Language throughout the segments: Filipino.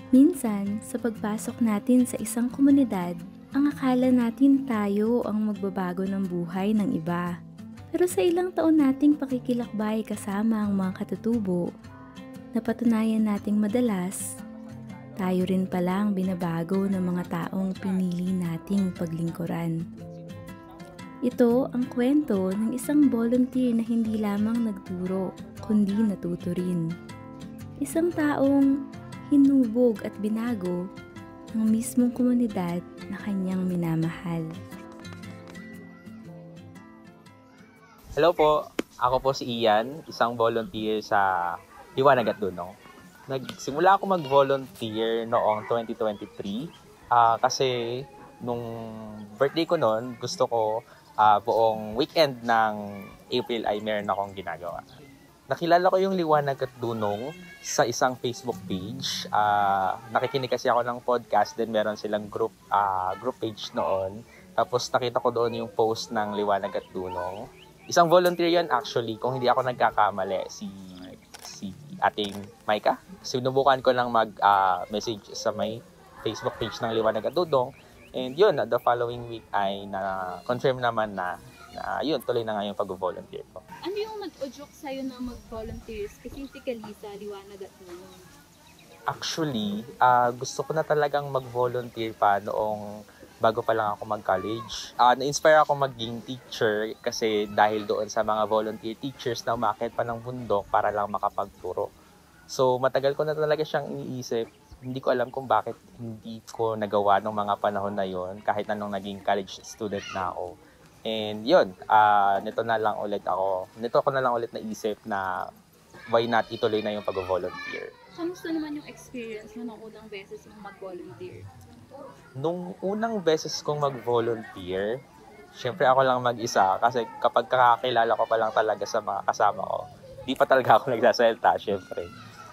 Minsan, sa pagpasok natin sa isang komunidad, ang akala natin tayo ang magbabago ng buhay ng iba. Pero sa ilang taon nating pakikilakbay kasama ang mga katutubo, napatunayan nating madalas, tayo rin pala ang binabago ng mga taong pinili nating paglingkuran. Ito ang kwento ng isang volunteer na hindi lamang nagturo, kundi natuto rin. Isang taong hinubog at binago ng mismong komunidad na kanyang minamahal. Hello po, ako po si Ian, isang volunteer sa Liwanag at Dunong. Nagsimula ako mag-volunteer noong 2023 kasi nung birthday ko noon, gusto ko buong weekend ng April ay meron akong ginagawa. Nakilala ko yung Liwanag at Dunong sa isang Facebook page. Nakikinig kasi ako ng podcast, then meron silang group page noon. Tapos nakita ko doon yung post ng Liwanag at Dunong. Isang volunteer yun actually, kung hindi ako nagkakamali, si ating Maika. Sinubukan ko lang mag-message sa may Facebook page ng Liwanag at Dunong. And yun, the following week ay na-confirm naman na yun, tuloy na nga yung pag-volunteer ko. Ano yung nag-udyok sa'yo na mag-volunteer specifically sa Liwanag at Dunong? Actually, gusto ko na talagang mag-volunteer pa noong bago pa lang ako mag-college. Na-inspire ako maging teacher kasi dahil doon sa mga volunteer teachers na umakyat pa ng bundok para lang makapagturo. So, matagal ko na talaga siyang iniisip. Hindi ko alam kung bakit hindi ko nagawa nung mga panahon na yon kahit na nung naging college student na ako. And yun, nito ko na lang ulit naisip na why not ituloy na yung pag-volunteer. Kamusta naman yung experience mo nung unang beses mong mag-volunteer? Nung unang beses kong mag-volunteer, syempre ako lang mag-isa kasi kapag kakakilala ko pa lang talaga sa mga kasama ko, di pa talaga ako nagsasalita, syempre.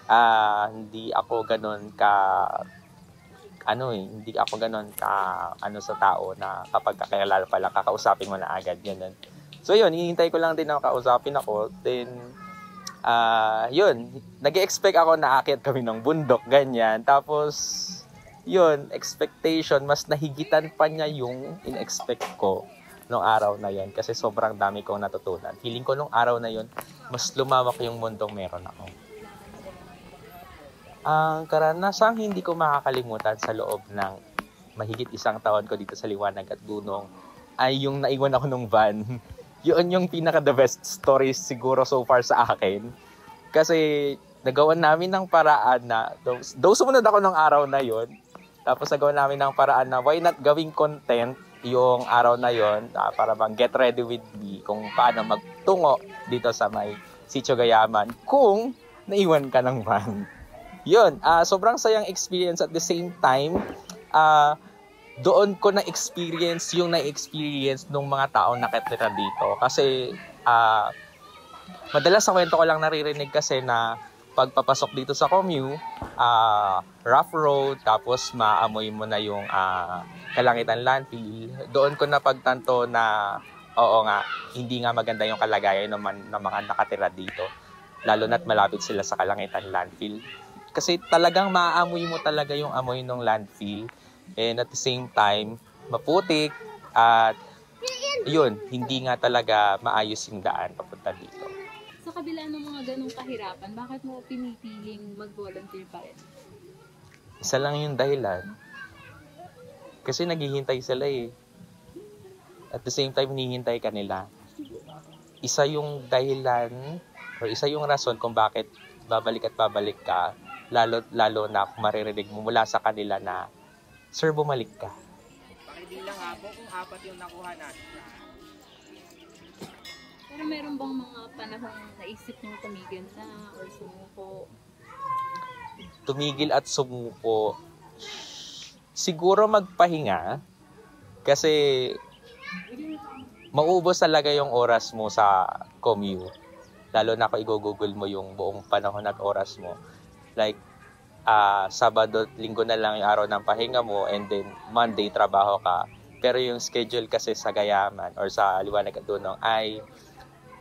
Hindi ako ganun sa tao na kapag kakilala pa lang, kakausapin mo na agad, ganun. So yun, hinihintay ko lang din na kausapin ako. Then, yun, nag-expect ako na aakyat kami ng bundok, ganyan. Tapos, yun, expectation, mas nahigitan pa niya yung in-expect ko nung araw na yun. Kasi sobrang dami kong natutunan. Feeling ko nung araw na yun, mas lumawak yung mundong meron ako. Ang karanasang hindi ko makakalimutan sa loob ng mahigit isang taon ko dito sa Liwanag at Dunong ay yung naiwan ako ng van. Yun yung pinaka-the best stories siguro so far sa akin. Kasi nagawan namin ng paraan na, though sumunod ako ng araw na yun, tapos nagawan namin ng paraan na why not gawing content yung araw na yun para bang get ready with me kung paano magtungo dito sa may Sitio Gayaman kung naiwan ka ng van. Yun, sobrang sayang experience at the same time, doon ko na-experience yung na-experience ng mga taong nakatira dito. Kasi, madalas sa kwento ko lang naririnig kasi na pagpapasok dito sa commune, rough road, tapos maamoy mo na yung Kalangitan landfill. Doon ko napagtanto na, oo nga, hindi nga maganda yung kalagayan ng mga nakatira dito. Lalo na't malapit sila sa Kalangitan landfill. Kasi talagang maaamoy mo talaga yung amoy ng landfill. And at the same time, maputik. At yun, hindi nga talaga maayos yung daan papunta dito. Sa kabila ng mga ganong kahirapan, bakit mo pinipiling mag-volunteer pa rin? Isa lang yung dahilan. Kasi naghihintay sila eh. At the same time, hinihintay ka nila. Isa yung dahilan or isa yung rason kung bakit babalik at babalik ka. Lalo na kung maririnig mo mula sa kanila na, Sir, bumalik ka. Pakibilang nga po kung 4 yung nakuha natin. Pero meron bang mga panahong naisip mong tumigil na or sumuko? Tumigil at sumuko. Siguro magpahinga. Kasi maubos talaga yung oras mo sa commute. Lalo na kung i-google mo yung buong panahon at oras mo. Like, Sabado, Linggo na lang yung araw ng pahinga mo and then Monday trabaho ka. Pero yung schedule kasi sa Gayaman or sa Liwanag at Dunong ay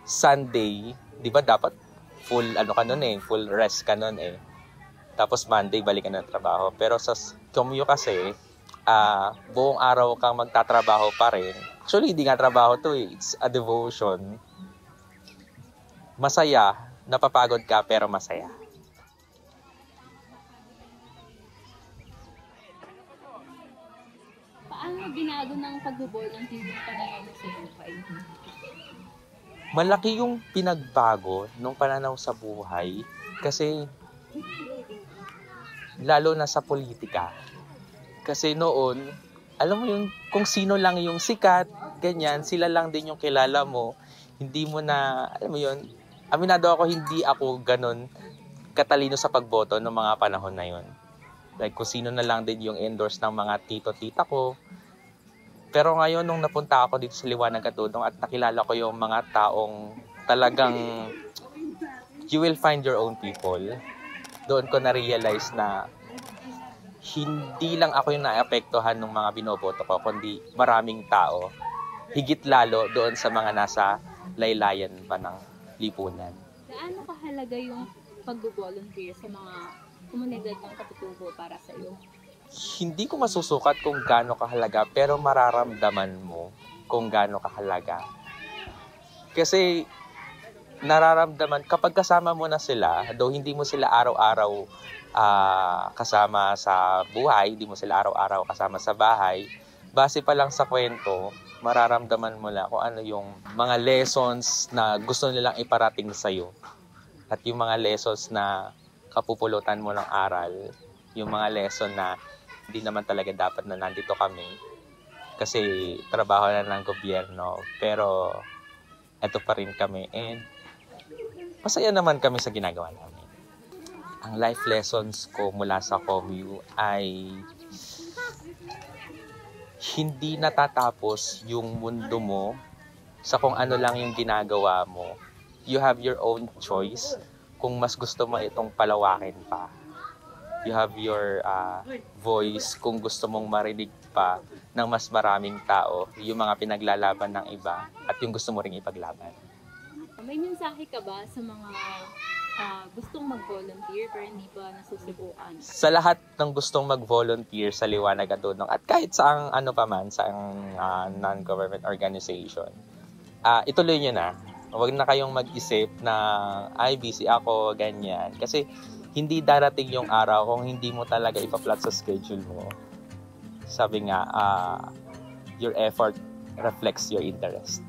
Sunday, di ba dapat full rest ka nun eh. Tapos Monday, balik ka na ng trabaho. Pero sa commute kasi, buong araw kang magtatrabaho pa rin. Actually, hindi nga trabaho to eh. It's a devotion. Masaya, napapagod ka pero masaya. Paano binago ng pag-volunteer ng pananaw mo sa buhay? Malaki yung pinagbago nung pananaw sa buhay kasi lalo na sa politika. Kasi noon, alam mo yung kung sino lang yung sikat, ganyan, sila lang din yung kilala mo. Hindi mo na, alam mo yun, aminado ako, hindi ako ganun katalino sa pagboto ng mga panahon na yun. Like kung sino na lang din yung endorse ng mga tito-tita ko. Pero ngayon, nung napunta ako dito sa Liwanag at Dudong at nakilala ko yung mga taong talagang you will find your own people, doon ko na-realize na hindi lang ako yung naapektuhan ng mga binoboto ko, kundi maraming tao. Higit lalo doon sa mga nasa laylayan pa ng lipunan. Gaano kahalaga yung pag-volunteer sa mga komunidad ng katutubo para sa iyo? Hindi ko masusukat kung gaano kahalaga, pero mararamdaman mo kung gaano kahalaga. Kasi nararamdaman, kapag kasama mo na sila, though hindi mo sila araw-araw kasama sa buhay, hindi mo sila araw-araw kasama sa bahay, base pa lang sa kwento, mararamdaman mo lang kung ano yung mga lessons na gusto nilang iparating sa'yo. At yung mga lessons na kapupulutan mo ng aral, yung mga lesson na hindi naman talaga dapat na nandito kami kasi trabaho na ng gobyerno, pero eto pa rin kami and masaya naman kami sa ginagawa namin. Ang life lessons ko mula sa COMU ay hindi natatapos yung mundo mo sa kung ano lang yung ginagawa mo. You have your own choice kung mas gusto mo itong palawakin pa. You have your voice kung gusto mong marinig pa ng mas maraming tao, yung mga pinaglalaban ng iba at yung gusto mo ring ipaglaban. May mensahe ka ba sa mga gustong mag-volunteer pero hindi pa nasusubukan? Sa lahat ng gustong mag-volunteer sa Liwanag at Dudong at kahit saang ano pa man, saang non-government organization, ituloy nyo na. Huwag na kayong mag-isip na, ay, busy ako, ganyan. Kasi hindi darating yung araw kung hindi mo talaga ipa-plot sa schedule mo. Sabi nga, your effort reflects your interest.